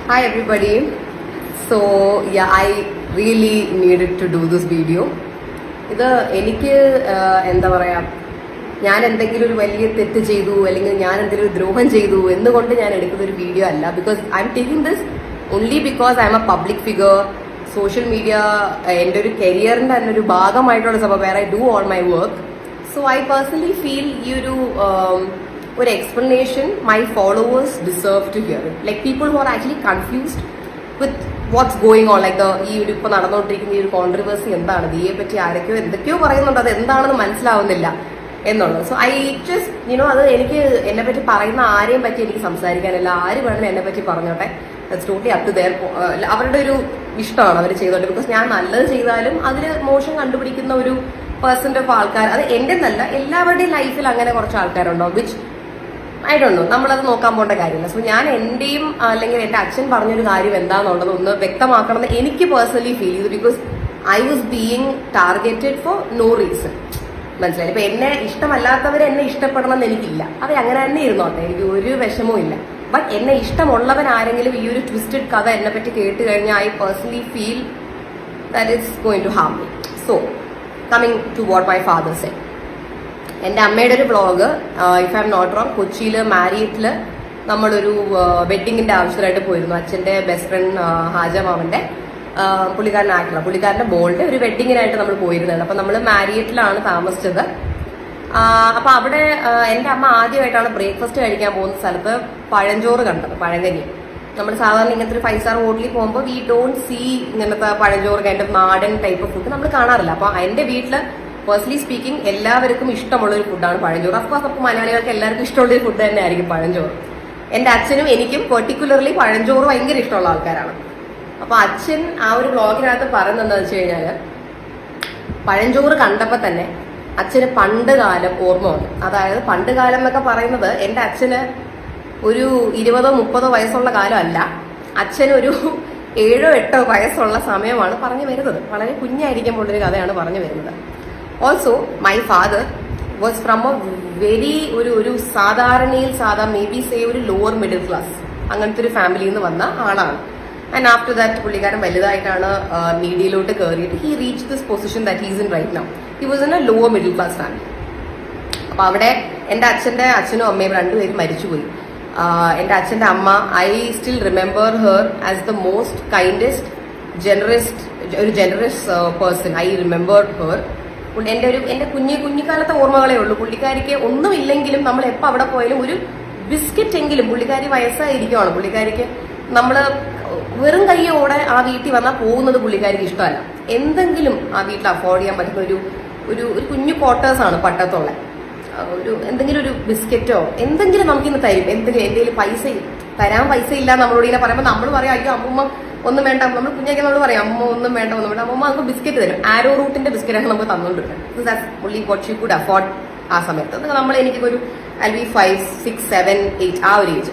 Hi everybody. So yeah, I really needed to do this video. ഇത് എനിക്ക് എന്താ പറയാ, ഞാൻ എന്തെങ്കിലും ഒരു വലിയ തെറ്റ് ചെയ്തു അല്ലെങ്കിൽ ഞാൻ എന്തെങ്കിലും ഒരു ദ്രോഹം ചെയ്തു എന്നുകൊണ്ട് ഞാൻ എടുക്കുന്ന ഒരു വീഡിയോ അല്ല. Because I'm taking this only because I'm a public figure. Social media എൻ്റെ ഒരു കരിയറിന്റെ തന്നെ ഒരു ഭാഗമായിട്ടുള്ള സംഭവം. Where I do all my work. So I personally feel ഈ ഒരു explanation my followers deserve to hear it. Like people who are actually confused with what's going on, like ഈ ഒരു ഇപ്പൊ നടന്നുകൊണ്ടിരിക്കുന്ന ഈ ഒരു കോൺട്രവേഴ്സി എന്താണ്, ദിയെ പറ്റി ആരൊക്കെയോ എന്തൊക്കെയോ പറയുന്നുണ്ട്, അത് എന്താണെന്ന് മനസ്സിലാവുന്നില്ല എന്നുള്ളത്. സോ ഐ ജസ്റ്റ് അത് എനിക്ക് എന്നെ പറ്റി പറയുന്ന ആരെയും പറ്റി എനിക്ക് സംസാരിക്കാനില്ല. ആര് വേണമെങ്കിലും എന്നെ പറ്റി പറഞ്ഞോട്ടെ. That's totally up to their. അവരുടെ ഒരു ഇഷ്ടമാണ് അവർ ചെയ്തോട്ടെ. ബിക്കോസ് ഞാൻ നല്ലത് ചെയ്താലും അതിൽ മോശം കണ്ടുപിടിക്കുന്ന ഒരു പെർസെന്റ് ഓഫ് ആൾക്കാർ, അത് എൻ്റെ നല്ല എല്ലാവരുടെയും ലൈഫിൽ അങ്ങനെ കുറച്ച് ആൾക്കാരുണ്ടാവും. വിച്ച് ഐ ഡോണ്ട് നോ, നമ്മളത് നോക്കാൻ പോകേണ്ട കാര്യമില്ല. സോ ഞാൻ എന്റെയും അല്ലെങ്കിൽ എന്റെ അച്ഛൻ പറഞ്ഞൊരു കാര്യം എന്താണെന്നുള്ളത് ഒന്ന് വ്യക്തമാക്കണമെന്ന് എനിക്ക് പേഴ്സണലി ഫീൽ ചെയ്തു. Because I was being targeted for no reason. മനസ്സിലായി. ഇപ്പൊ എന്നെ ഇഷ്ടമല്ലാത്തവരെ എന്നെ ഇഷ്ടപ്പെടണം എന്ന് എനിക്കില്ല. അത് അങ്ങനെ തന്നെ ഇരുന്നോട്ടെ, എനിക്ക് ഒരു വിഷമവും ഇല്ല. ബട്ട് എന്നെ ഇഷ്ടമുള്ളവൻ ആരെങ്കിലും ഈ ഒരു ട്വിസ്റ്റഡ് കഥ എന്നെ പറ്റി കേട്ട് കഴിഞ്ഞാൽ I personally feel that it's going to harm me. So coming to what my father said. എൻ്റെ അമ്മയുടെ ഒരു vlog, if I am not wrong, കൊച്ചിയിൽ മാരിയറ്റിൽ നമ്മളൊരു വെഡിങ്ങിന്റെ ആവശ്യമായിട്ട് പോയിരുന്നു. അച്ഛൻ്റെ ബെസ്റ്റ് ഫ്രണ്ട് ഹാജ മാമന്റെ പുള്ളിക്കാരനായിട്ടുള്ള പുള്ളിക്കാരന്റെ മോളുടെ ഒരു വെഡിങ്ങിനായിട്ട് നമ്മൾ പോയിരുന്നത്. അപ്പൊ നമ്മൾ മാരിയറ്റിലാണ് താമസിച്ചത്. അപ്പൊ അവിടെ എൻ്റെ അമ്മ ആദ്യമായിട്ടാണ് ബ്രേക്ക്ഫാസ്റ്റ് കഴിക്കാൻ പോകുന്ന സ്ഥലത്ത് പഴഞ്ചോറ് കണ്ടത്, പഴങ്കഞ്ഞി. നമ്മൾ സാധാരണ ഇങ്ങനത്തെ ഒരു 5 സ്റ്റാർ ഹോട്ടലിൽ പോകുമ്പോൾ വി ഡോണ്ട് സീ ഇങ്ങനത്തെ പഴഞ്ചോറ് കഴിഞ്ഞ നാടൻ ടൈപ്പ് ഫുഡ് നമ്മൾ കാണാറില്ല. അപ്പൊ എൻ്റെ വീട്ടില് പേഴ്സണലി സ്പീക്കിംഗ് എല്ലാവർക്കും ഇഷ്ടമുള്ള ഒരു ഫുഡാണ് പഴഞ്ചോറ്. അഫ്കോഴ്സ് അപ്പോൾ മലയാളികൾക്ക് എല്ലാവർക്കും ഇഷ്ടമുള്ള ഒരു ഫുഡ് തന്നെ ആയിരിക്കും പഴഞ്ചോറ്. എൻ്റെ അച്ഛനും എനിക്കും പെർട്ടിക്കുലർലി പഴഞ്ചോറ് ഭയങ്കര ഇഷ്ടമുള്ള ആൾക്കാരാണ്. അപ്പൊ അച്ഛൻ ആ ഒരു വ്ളോഗിനകത്ത് പറയുന്നത് എന്താ വെച്ച് കഴിഞ്ഞാല്, പഴഞ്ചോറ് കണ്ടപ്പോ തന്നെ അച്ഛന് പണ്ട് കാലം ഓർമ്മ വന്നു. അതായത് പണ്ട് കാലം എന്നൊക്കെ പറയുന്നത് എൻ്റെ അച്ഛന് ഒരു 20-30 വയസ്സുള്ള കാലമല്ല, അച്ഛനൊരു 7-8 വയസ്സുള്ള സമയമാണ് പറഞ്ഞു വരുന്നത്. വളരെ കുഞ്ഞായിരിക്കുമ്പോഴൊരു കഥയാണ് പറഞ്ഞു വരുന്നത്. Also my father was from A very ഒരു സാധാരണയിൽ മേ ബി സേ ഒരു ലോവർ മിഡിൽ ക്ലാസ് അങ്ങനത്തെ ഒരു ഫാമിലിയിൽ നിന്ന് വന്ന ആളാണ്. ആൻഡ് ആഫ്റ്റർ ദാറ്റ് പുള്ളിക്കാരൻ വലുതായിട്ടാണ് മീഡിയയിലോട്ട് കയറിയിട്ട് he reach this position that he's in right now. He was in a lower middle class family. അപ്പൊ അവിടെ എൻ്റെ അച്ഛനും അമ്മയും രണ്ടുപേരും മരിച്ചുപോയി. എൻ്റെ അച്ഛൻ്റെ അമ്മ, I still remember her as the most kindest generous person. I remember her. എന്റെ കുഞ്ഞിക്കാലത്തെ ഓർമ്മകളേ ഉള്ളൂ. പുള്ളിക്കാരിക്ക് ഒന്നുമില്ലെങ്കിലും നമ്മൾ എപ്പോൾ അവിടെ പോയാലും ഒരു ബിസ്ക്കറ്റ് എങ്കിലും, പുള്ളിക്കാരി വയസ്സായിരിക്കുവാണ്, പുള്ളിക്കാരിക്ക് നമ്മള് വെറും കൈയോടെ ആ വീട്ടിൽ വന്നാൽ പോകുന്നത് പുള്ളിക്കാരിക്ക് ഇഷ്ടമല്ല. എന്തെങ്കിലും ആ വീട്ടിൽ അഫോർഡ് ചെയ്യാൻ പറ്റുന്ന ഒരു കുഞ്ഞു ക്വാർട്ടേഴ്സാണ് പട്ടത്തുള്ള എന്തെങ്കിലും ഒരു ബിസ്ക്കറ്റോ എന്തെങ്കിലും നമുക്കിന്ന് തരും. എന്തെങ്കിലും പൈസ ഇല്ല നമ്മളോട് ഇങ്ങനെ പറയുമ്പോൾ നമ്മൾ പറയാം, അയ്യോ അമ്മൂമ്മ ഒന്നും വേണ്ട. നമ്മൾ കുഞ്ഞാക്കി നമ്മൾ പറയാം, അമ്മ ഒന്നും വേണ്ട. അമ്മൂമ്മ നമുക്ക് ബിസ്ക്കറ്റ് തരും. ആരോ റൂട്ടിന്റെ ബിസ്ക്കറ്റാണ് നമുക്ക് തന്നുകൊണ്ടിരുന്നത്. അഫോർഡ് ആ സമയത്ത് എനിക്കൊരു I'll be 5, 6, 7, 8 ആ ഒരു ഏജ്.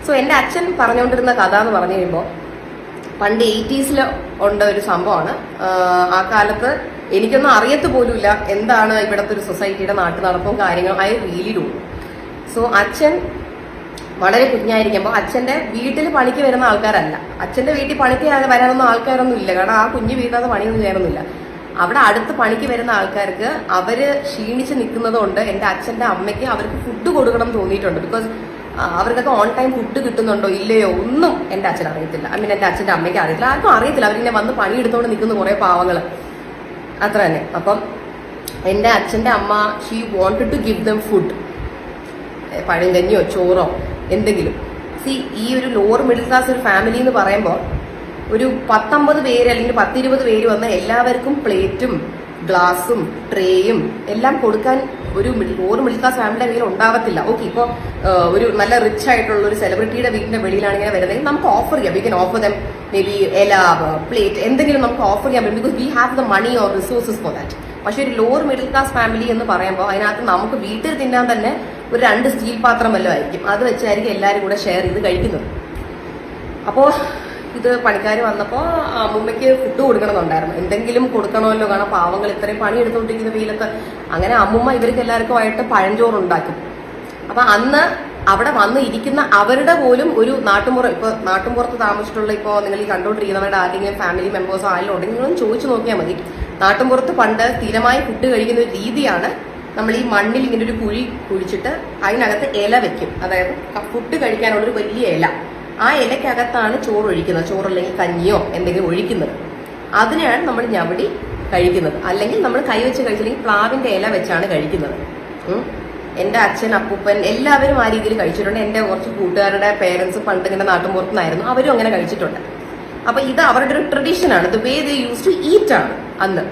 സോ എൻ്റെ അച്ഛൻ പറഞ്ഞുകൊണ്ടിരുന്ന കഥ എന്ന് പറഞ്ഞു കഴിയുമ്പോൾ പണ്ട് 80s ഉണ്ട് ഒരു സംഭവമാണ്. ആ കാലത്ത് എനിക്കൊന്നും അറിയത്ത് പോലുമില്ല എന്താണ് ഇവിടുത്തെ ഒരു സൊസൈറ്റിയുടെ നാട്ടു നടപ്പും കാര്യങ്ങളും. I really do. സോ അച്ഛൻ വളരെ കുഞ്ഞായിരിക്കുമ്പോൾ അച്ഛന്റെ വീട്ടിൽ പണിക്ക് വരുന്ന ആൾക്കാരല്ല, അച്ഛന്റെ വീട്ടിൽ പണിക്ക് വരാനൊന്നും ആൾക്കാരൊന്നും ഇല്ല. കാരണം ആ കുഞ്ഞു വീട്ടിനകത്ത് പണിയൊന്നും ചെയ്യാനൊന്നുമില്ല. അവിടെ അടുത്ത് പണിക്ക് വരുന്ന ആൾക്കാർക്ക് അവര് ക്ഷീണിച്ച് നിൽക്കുന്നത് കൊണ്ട് എൻ്റെ അച്ഛന്റെ അമ്മയ്ക്ക് അവർക്ക് ഫുഡ് കൊടുക്കണം തോന്നിയിട്ടുണ്ട്. ബിക്കോസ് അവർക്കൊക്കെ ഓൺ ടൈം ഫുഡ് കിട്ടുന്നുണ്ടോ ഇല്ലയോ ഒന്നും എൻ്റെ അച്ഛൻ അറിയത്തില്ല. ഐ മീൻ എൻ്റെ അച്ഛന്റെ അമ്മയ്ക്ക് അറിയത്തില്ല, ആർക്കും അറിയത്തില്ല. അവരിങ്ങനെ വന്ന് പണിയെടുത്തോണ്ട് നിൽക്കുന്ന കുറെ പാവങ്ങൾ അത്ര തന്നെ. അപ്പം എൻ്റെ അച്ഛന്റെ അമ്മ she wanted to give them food, പഴങ്കഞ്ഞിയോ ചോറോ എന്തെങ്കിലും. ഈ ഒരു ലോവർ മിഡിൽ ക്ലാസ് ഒരു ഫാമിലി എന്ന് പറയുമ്പോൾ ഒരു 19 പേര് അല്ലെങ്കിൽ 10-20 പേര് വന്ന എല്ലാവർക്കും പ്ലേറ്റും ഗ്ലാസും ട്രേയും എല്ലാം കൊടുക്കാൻ ഒരു ലോവർ മിഡിൽ ക്ലാസ് ഫാമിലിയുടെ കയ്യിൽ ഉണ്ടാവത്തില്ല. ഓക്കെ, ഇപ്പോൾ ഒരു നല്ല റിച്ച് ആയിട്ടുള്ള ഒരു സെലിബ്രിറ്റിയുടെ വീടിന്റെ വെളിയിലാണ് ഇങ്ങനെ വരുന്നതെങ്കിൽ നമുക്ക് ഓഫർ ചെയ്യാം. We can offer them maybe plate എന്തെങ്കിലും നമുക്ക് ഓഫർ ചെയ്യാൻ പറ്റും. Because we have the money or resources for that. പക്ഷെ ഒരു ലോവർ മിഡിൽ ക്ലാസ് ഫാമിലി എന്ന് പറയുമ്പോൾ അതിനകത്ത് നമുക്ക് വീട്ടിൽ തിന്നാൻ തന്നെ ഒരു 2 സ്റ്റീൽ പാത്രം വല്ലതും ആയിരിക്കും. അത് വെച്ചായിരിക്കും എല്ലാവരും കൂടെ ഷെയർ ചെയ്ത് കഴിക്കുന്നത്. അപ്പോൾ ഇത് പണിക്കാർ വന്നപ്പോൾ അമ്മൂമ്മയ്ക്ക് ഫുഡ് കൊടുക്കണമെന്നുണ്ടായിരുന്നു, എന്തെങ്കിലും കൊടുക്കണമല്ലോ. കാരണം പാവങ്ങൾ ഇത്രയും പണി എടുത്തുകൊണ്ടിരിക്കുന്ന വെയിലത്ത്. അങ്ങനെ അമ്മൂമ്മ ഇവർക്ക് എല്ലാവർക്കും ആയിട്ട് പഴഞ്ചോറുണ്ടാക്കും. അപ്പൊ അന്ന് അവിടെ വന്ന് ഇരിക്കുന്ന അവരുടെ പോലും ഒരു നാട്ടുമ്പുറത്ത് താമസിച്ചിട്ടുള്ള ഇപ്പോ നിങ്ങൾ ഈ കണ്ടുകൊണ്ടിരിക്കുന്നവരുടെ ആരെങ്കിലും ഫാമിലി മെമ്പേഴ്സോ ആരെങ്കിലും ഉണ്ടെങ്കിൽ നിങ്ങളും ചോദിച്ചു നോക്കിയാൽ മതി. നാട്ടുമ്പുറത്ത് പണ്ട് സ്ഥിരമായി ഫുഡ് കഴിക്കുന്ന ഒരു രീതിയാണ്, നമ്മൾ ഈ മണ്ണിൽ ഇങ്ങനെ ഒരു കുഴി കുഴിച്ചിട്ട് അതിനകത്ത് ഇല വെക്കും. അതായത് ഫുഡ് കഴിക്കാനുള്ളൊരു വലിയ ഇല, ആ ഇലക്കകത്താണ് ചോറ് ഒഴിക്കുന്നത്. ചോറല്ലെങ്കിൽ കഞ്ഞിയോ എന്തെങ്കിലും ഒഴിക്കുന്നത്. അതിനെയാണ് നമ്മൾ ഞവടി കഴിക്കുന്നത്. അല്ലെങ്കിൽ നമ്മൾ കൈവച്ച് കഴിച്ചില്ലെങ്കിൽ പ്ലാവിന്റെ ഇല വെച്ചാണ് കഴിക്കുന്നത്. എന്റെ അച്ഛൻ, അപ്പൂപ്പൻ എല്ലാവരും ആ രീതിയിൽ കഴിച്ചിട്ടുണ്ട്. എന്റെ കുറച്ച് കൂട്ടുകാരുടെ പേരൻസ് പണ്ട് ഇങ്ങനെ നാട്ടുമ്പുറത്തുനിന്നായിരുന്നു, അവരും അങ്ങനെ കഴിച്ചിട്ടുണ്ട്. അപ്പൊ ഇത് അവരുടെ ഒരു ട്രഡീഷനാണ്. The way they use to eat ആണ് അന്ന്.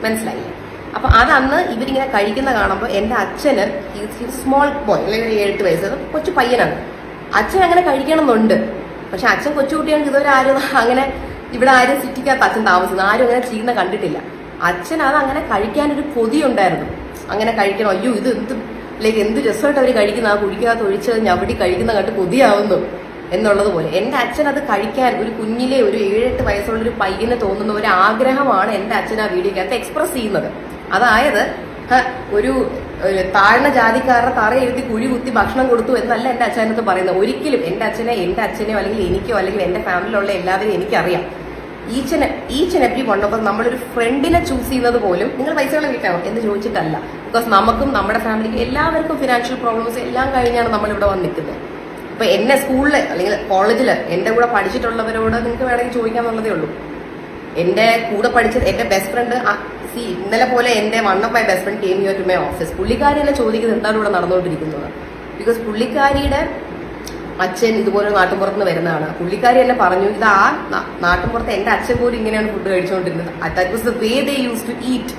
മനസ്സിലായില്ലേ? അപ്പൊ അത് അന്ന് ഇവരിങ്ങനെ കഴിക്കുന്ന കാണുമ്പോൾ എന്റെ അച്ഛന് സ്മോൾ ബോയ്, അല്ലെങ്കിൽ 7-8 വയസ്സ് കൊച്ചു പയ്യനാണ്. അച്ഛൻ അങ്ങനെ കഴിക്കണമെന്നുണ്ട്. പക്ഷെ അച്ഛൻ കൊച്ചുകുട്ടിയാണ്. ഇതുവരെ ആരും അങ്ങനെ ഇവിടെ ആരും സിറ്റിക്കകത്ത് അച്ഛൻ താമസിക്കുന്നത് ആരും അങ്ങനെ ചെയ്യുന്ന കണ്ടിട്ടില്ല. അച്ഛൻ അത് അങ്ങനെ കഴിക്കാനൊരു കൊതിയുണ്ടായിരുന്നു. അങ്ങനെ കഴിക്കണം, അയ്യോ ഇത് എന്ത് രസമായിട്ട് അവർ കഴിക്കുന്ന, ആ കുഴിക്കകത്ത് ഒഴിച്ച് ഞവടി കഴിക്കുന്ന കണ്ട് കൊതിയാവുന്നു എന്നുള്ളത് പോലെ എന്റെ അച്ഛൻ അത് കഴിക്കാൻ ഒരു കുഞ്ഞിലെ ഒരു 7-8 വയസ്സുള്ള ഒരു പയ്യന് തോന്നുന്ന ഒരു ആഗ്രഹമാണ് എന്റെ അച്ഛൻ ആ വീഡിയോക്കകത്ത് എക്സ്പ്രസ് ചെയ്യുന്നത്. അതായത് ഒരു താഴ്ന്ന ജാതിക്കാരുടെ തറ എഴുതി കുഴി കുത്തി ഭക്ഷണം കൊടുത്തു എന്നല്ല എന്റെ അച്ഛനത്ത് പറയുന്നത്. ഒരിക്കലും എന്റെ അച്ഛനെയോ അല്ലെങ്കിൽ എനിക്കോ അല്ലെങ്കിൽ എന്റെ ഫാമിലിയിലുള്ള എല്ലാവരും എനിക്കറിയാം. Each and every one of നമ്മളൊരു ഫ്രണ്ടിനെ ചൂസ് ചെയ്യുന്നത് പോലും നിങ്ങൾ പൈസകളെ വീട്ടാണോ എന്ന് ചോദിച്ചിട്ടല്ല. ബിക്കോസ് നമുക്കും നമ്മുടെ ഫാമിലിക്കും എല്ലാവർക്കും ഫിനാൻഷ്യൽ പ്രോബ്ലംസ് എല്ലാം കഴിഞ്ഞാണ് നമ്മളിവിടെ വന്ന് നിൽക്കുന്നത്. ഇപ്പൊ എന്നെ സ്കൂളിൽ അല്ലെങ്കിൽ കോളേജിൽ എന്റെ കൂടെ പഠിച്ചിട്ടുള്ളവരോട് നിങ്ങൾക്ക് വേണമെങ്കിൽ ചോദിക്കാന്നുള്ളതേ ഉള്ളൂ. എന്റെ കൂടെ പഠിച്ച എന്റെ ബെസ്റ്റ് ഫ്രണ്ട് ഇന്നലെ പോലെ എന്റെ one of my best friend came here to my office. പുള്ളിക്കാരി എന്നെ ചോദിക്കുന്നത് എന്താണ് ഇവിടെ നടന്നുകൊണ്ടിരിക്കുന്നത്. ബിക്കോസ് പുള്ളിക്കാരിയുടെ അച്ഛൻ ഇതുപോലെ നാട്ടുമ്പുറത്ത് വരുന്നതാണ്. പുള്ളിക്കാരി എന്നെ പറഞ്ഞു, ഇത് ആ നാട്ടുമ്പുറത്ത് എന്റെ അച്ഛൻ പോലും ഇങ്ങനെയാണ് ഫുഡ് കഴിച്ചുകൊണ്ടിരുന്നത്. That was the way they use to eat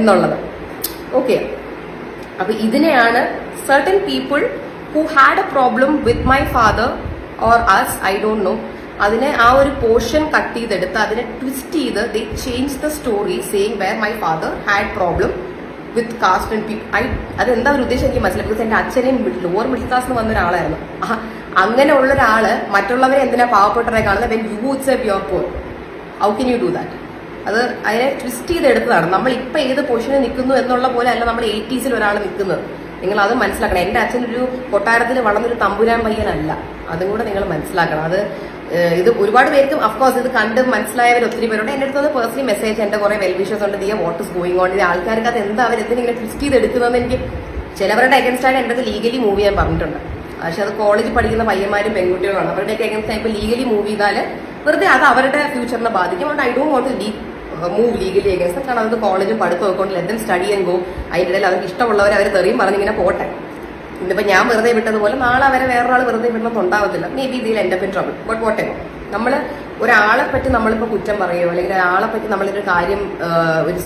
എന്നുള്ളത്. ഓക്കെ, അപ്പൊ ഇതിനെയാണ് certain people who had a problem with my father or us, I don't know, അതിനെ ആ ഒരു പോർഷൻ കട്ട് ചെയ്തെടുത്ത് അതിനെ ട്വിസ്റ്റ് ചെയ്ത് they change the story saying where my father had problem with caste and people. അങ്ങനെ ഒരു ഉദ്ദേശം എനിക്ക് മനസ്സിലായി. ബിക്കോസ് എന്റെ അച്ഛനെയും ലോവർ മിഡിൽ ക്ലാസ്സിൽ വന്ന ഒരാളായിരുന്നു. അങ്ങനെ ഉള്ള ഒരാള് മറ്റുള്ളവരെ എന്തിനാ പാവപ്പെട്ടവരെ കാണുന്നത്? When you would say your poor, how can you do that? അത് അതിനെ ട്വിസ്റ്റ് ചെയ്തെടുത്തതാണ്. നമ്മൾ ഇപ്പൊ ഏത് പൊസിഷനിൽ നിൽക്കുന്നു എന്നുള്ള പോലെ അല്ല നമ്മൾ 80s ഒരാൾ നിൽക്കുന്നത്. നിങ്ങൾ അത് മനസ്സിലാക്കണം. എന്റെ അച്ഛനൊരു കൊട്ടാരത്തിൽ വളർന്നൊരു തമ്പുരാൻ പയ്യനല്ല. അതും കൂടെ നിങ്ങൾ മനസ്സിലാക്കണം. അത് ഇത് ഒരുപാട് പേർക്കും അഫ്കോഴ്സ് ഇത് കണ്ട് മനസ്സിലായവർ ഒത്തിരി പേരുണ്ട്. എന്റെ അടുത്ത് പേഴ്സണലി മെസ്സേജ്, എന്റെ കുറെ വെൽവിഷേഴ്സ് ഉണ്ട്, Diya what is going on, ഇത് ആൾക്കാർക്ക് അത് എന്താ അവരെന്തിനെ ട്വിസ്റ്റ് ചെയ്ത് എടുക്കുന്നതെന്ന് എനിക്ക് ചിലവരുടെ അഗൻസ്റ്റ് ആയിട്ട് എന്റെ ലീഗലി മൂവ് ചെയ്യാൻ പറഞ്ഞിട്ടുണ്ട്. പക്ഷെ അത് കോളേജിൽ പഠിക്കുന്ന പയ്യന്മാരും പെൺകുട്ടികളാണ്. അവരുടെയൊക്കെ അഗൻസ്റ്റ് ആയി ലീഗലി മൂവ് ചെയ്താൽ വെറുതെ അത് അവരുടെ ഫ്യൂച്ചറിനെ ബാധിക്കും. അതുകൊണ്ട് I don't want to move legally against. കാരണം അവർക്ക് കോളേജും പഠിത്തം ഒക്കെ കൊണ്ട് let them study and go. അതിൻ്റെ ഇടയിൽ അവർക്ക് ഇഷ്ടമുള്ളവർ അവർ തെറിയും പറഞ്ഞിങ്ങനെ പോട്ടെ. ഇന്നിപ്പോൾ ഞാൻ വെറുതെ വിട്ടതുപോലെ നാളെ അവരെ വേറൊരാൾ വെറുതെ വിടണമെന്നുണ്ടാവത്തില്ല. മേ ബി ഇതിൽ എൻ്റെ pen trouble. But what ever, നമ്മൾ ഒരാളെ പറ്റി നമ്മളിപ്പോൾ കുറ്റം പറയുകയോ അല്ലെങ്കിൽ ഒരാളെ പറ്റി നമ്മളൊരു കാര്യം ഒരു